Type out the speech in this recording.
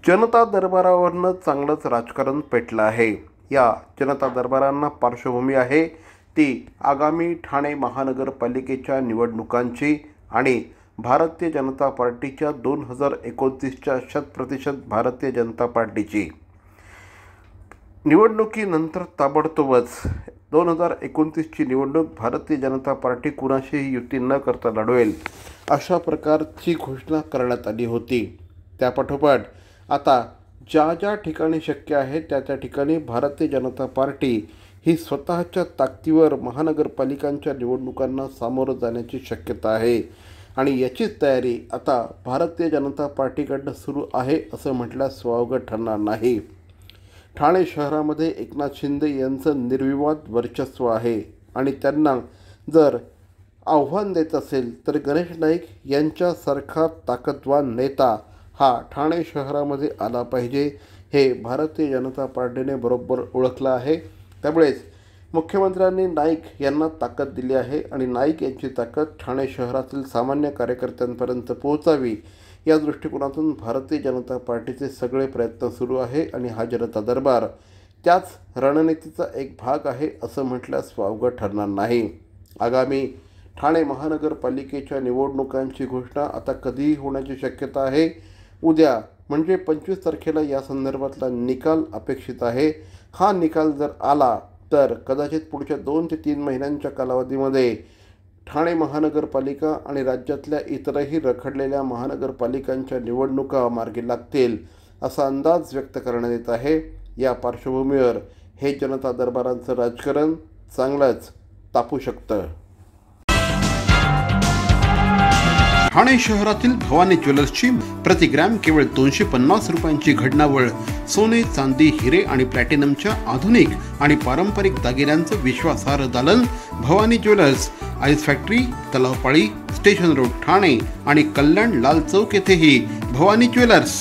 जनता दरबारावरनं चांगलंच राजकारण पेटलं आहे। या जनता दरबारांना पार्श्वभूमी आहे ती आगामी ठाणे महानगरपालिकेच्या निवडणुकांची आणि भारतीय जनता पार्टीच्या 2029च्या 100% भारतीय जनता पार्टीची। निवडणुकीनंतर ताबडतोबच 2029ची निवडणूक भारतीय जनता पार्टी कुणाशीही युती न करता लढवेल अशा प्रकारची घोषणा करण्यात आली होती। त्यापाठोपाठ आता ज्या ज्या ठिकाणी शक्य आहे त्या ठिकाणी भारतीय जनता पार्टी ही स्वतःच्या ताकदीवर महानगरपालिकांच्या निवडणुकांना सामोरं जाण्याची शक्यता आहे आणि याचीच तयारी आता भारतीय जनता पार्टीकडून सुरू आहे असं म्हटल्यास वावगं ठरणार नाही। ठाणे शहरामध्ये एकनाथ शिंदे यांचं निर्विवाद वर्चस्व आहे आणि त्यांना जर आव्हान देत असेल तर गणेश नाईक यांच्यासारखा ताकदवान नेता हा ठाणे शहरामध्ये आला पाहिजे हे भारतीय जनता पार्टीने बरोबर ओळखलं आहे। त्यामुळेच मुख्यमंत्र्यांनी नाईक यांना ताकद दिली आहे आणि नाईक यांची ताकद ठाणे शहरातील सामान्य कार्यकर्त्यांपर्यंत पोहोचावी या दृष्टिकोनातून भारतीय जनता पार्टीचे सगळे प्रयत्न सुरू आहे आणि हा जनता दरबार त्याच रणनीतीचा एक भाग आहे असं म्हटल्यास वावगं ठरणार नाही। आगामी ठाणे महानगरपालिकेच्या निवडणुकांची घोषणा आता कधीही होण्याची शक्यता आहे। उद्या म्हणजे 25 तारखेला या संदर्भातला निकाल अपेक्षित आहे। हा निकाल जर आला तर कदाचित पुढच्या 2 ते 3 महिन्यांच्या कालावधीमध्ये ठाणे महानगरपालिका आणि राज्यातल्या इतरही रखडलेल्या महानगरपालिकांच्या निवडणुका मार्गी लागतील असा अंदाज व्यक्त करण्यात येत आहे। या पार्श्वभूमीवर हे जनता दरबारांचं राजकारण चांगलंच तापू शकतं। ठाणे शहरातील भवानी ज्वेलर्सची प्रति ग्रॅम केवळ 250 रुपयांची घडणावळ सोने, चांदी, हिरे आणि प्लॅटिनमच्या आधुनिक आणि पारंपरिक दागिन्यांचं विश्वासार्ह दालन Bhavani jewellers, ice factory, Talao Pali, station road Thane आणि कल्याण लाल चौक येथेही भवानी ज्वेलर्स।